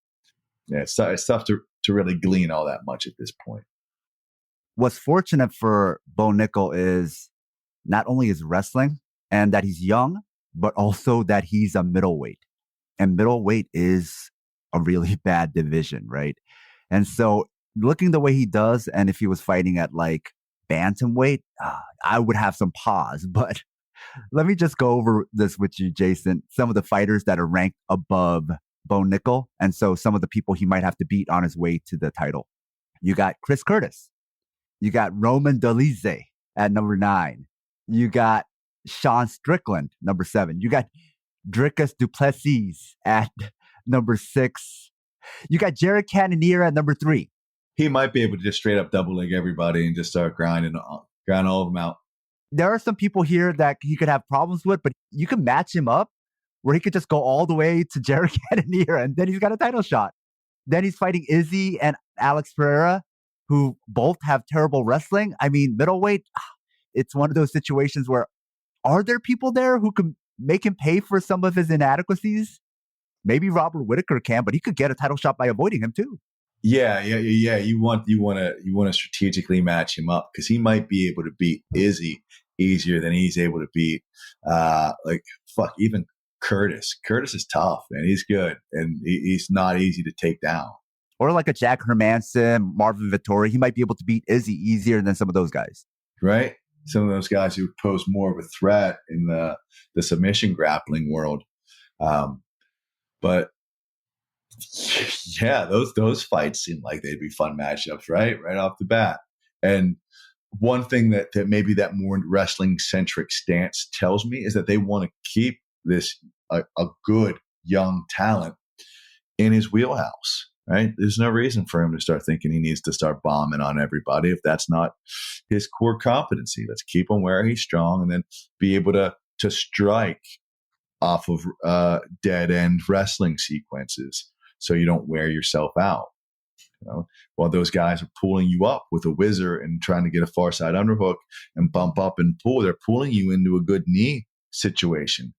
Yeah, it's tough to really glean all that much at this point.
What's fortunate for Bo Nickel is not only his wrestling and that he's young, but also that he's a middleweight. And middleweight is a really bad division, right? And so looking the way he does, and if he was fighting at like bantamweight, I would have some pause. But let me just go over this with you, Jason. Some of the fighters that are ranked above Bo Nickel, and so some of the people he might have to beat on his way to the title. You got Chris Curtis. You got Roman Dolidze at number 9. You got Sean Strickland, number 7. You got Dricus Duplessis at number 6. You got Jared Cannonier at number 3.
He might be able to just straight up double leg everybody and just start grinding all of them out.
There are some people here that he could have problems with, but you can match him up where he could just go all the way to Jared Cannonier and then he's got a title shot. Then he's fighting Izzy and Alex Pereira, who both have terrible wrestling. I mean, middleweight, it's one of those situations where are there people there who can make him pay for some of his inadequacies? Maybe Robert Whittaker can, but he could get a title shot by avoiding him too.
Yeah. You want to strategically match him up because he might be able to beat Izzy easier than he's able to beat even Curtis. Curtis is tough and he's good and he's not easy to take down.
Or like a Jack Hermanson, Marvin Vettori, he might be able to beat Izzy easier than some of those guys.
Right? Some of those guys who pose more of a threat in the submission grappling world. But yeah, those fights seem like they'd be fun matchups, right off the bat. And one thing that maybe that more wrestling centric stance tells me is that they want to keep this a good young talent in his wheelhouse. Right? There's no reason for him to start thinking he needs to start bombing on everybody if that's not his core competency. Let's keep him where he's strong and then be able to strike off of dead end wrestling sequences so you don't wear yourself out. You know, while those guys are pulling you up with a whizzer and trying to get a far side underhook and bump up and pull, they're pulling you into a good knee situation,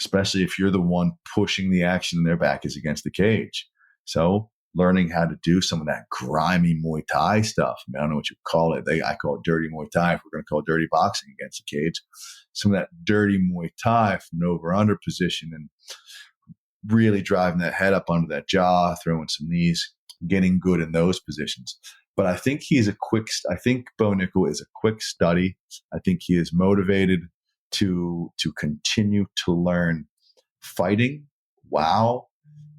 especially if you're the one pushing the action and their back is against the cage. So learning how to do some of that grimy Muay Thai stuff. I don't know what you call it. I call it dirty Muay Thai if we're going to call it dirty boxing against the cage. Some of that dirty Muay Thai from an over-under position and really driving that head up onto that jaw, throwing some knees, getting good in those positions. But I think I think Bo Nickel is a quick study. I think he is motivated to continue to learn fighting while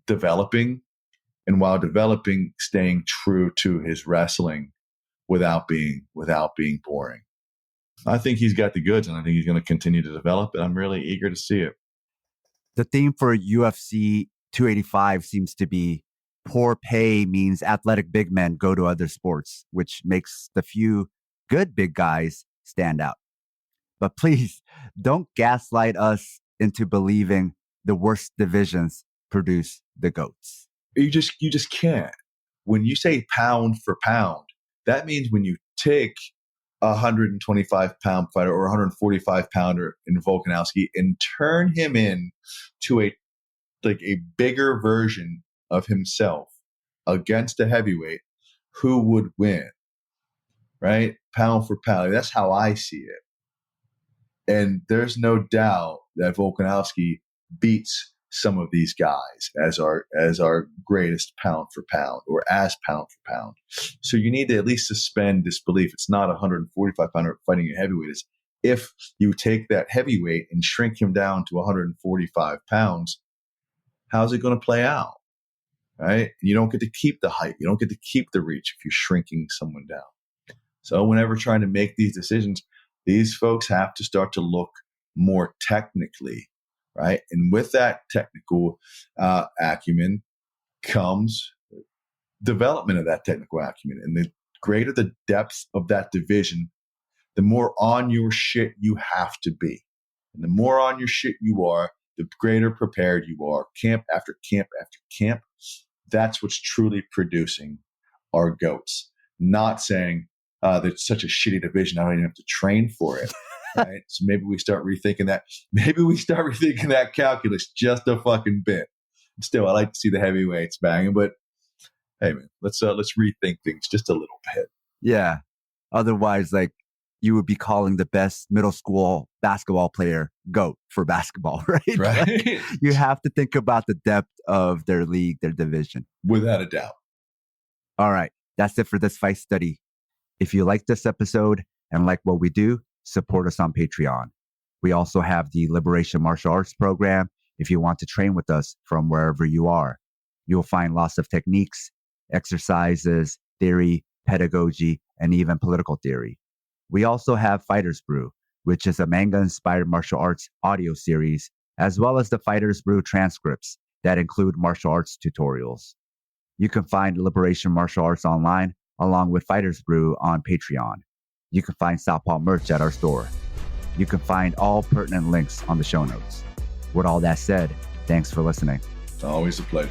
developing. And while developing, staying true to his wrestling without being boring. I think he's got the goods, and I think he's going to continue to develop it. I'm really eager to see it.
The theme for UFC 285 seems to be poor pay means athletic big men go to other sports, which makes the few good big guys stand out. But please don't gaslight us into believing the worst divisions produce the GOATs.
You just can't. When you say pound for pound, that means when you take a 125 pound fighter or 145 pounder in Volkanovski and turn him in to a bigger version of himself against a heavyweight, who would win? Right? Pound for pound. That's how I see it. And there's no doubt that Volkanovski beats some of these guys as our greatest pound for pound or as pound for pound. So you need to at least suspend disbelief. It's not 145 pounder fighting a heavyweight. It's if you take that heavyweight and shrink him down to 145 pounds, how's it going to play out? Right? You don't get to keep the height. You don't get to keep the reach if you're shrinking someone down. So whenever trying to make these decisions, these folks have to start to look more technically right? And with that technical acumen comes development of that technical acumen. And the greater the depth of that division, the more on your shit you have to be. And the more on your shit you are, the greater prepared you are. Camp after camp after camp. That's what's truly producing our GOATs. Not saying there's such a shitty division, I don't even have to train for it. Right? So maybe we start rethinking that. Maybe we start rethinking that calculus just a fucking bit. Still, I like to see the heavyweights banging, but hey, man, let's rethink things just a little bit.
Yeah. Otherwise, like, you would be calling the best middle school basketball player GOAT for basketball, right?
Right.
Like, you have to think about the depth of their league, their division.
Without a doubt.
All right. That's it for this fight study. If you like this episode and like what we do, support us on Patreon. We also have the Liberation Martial Arts program if you want to train with us from wherever you are. You'll find lots of techniques, exercises, theory, pedagogy, and even political theory. We also have Fighters Brew, which is a manga-inspired martial arts audio series, as well as the Fighters Brew transcripts that include martial arts tutorials. You can find Liberation Martial Arts online, along with Fighters Brew on Patreon. You can find Southpaw merch at our store. You can find all pertinent links on the show notes. With all that said, thanks for listening.
It's always a pleasure.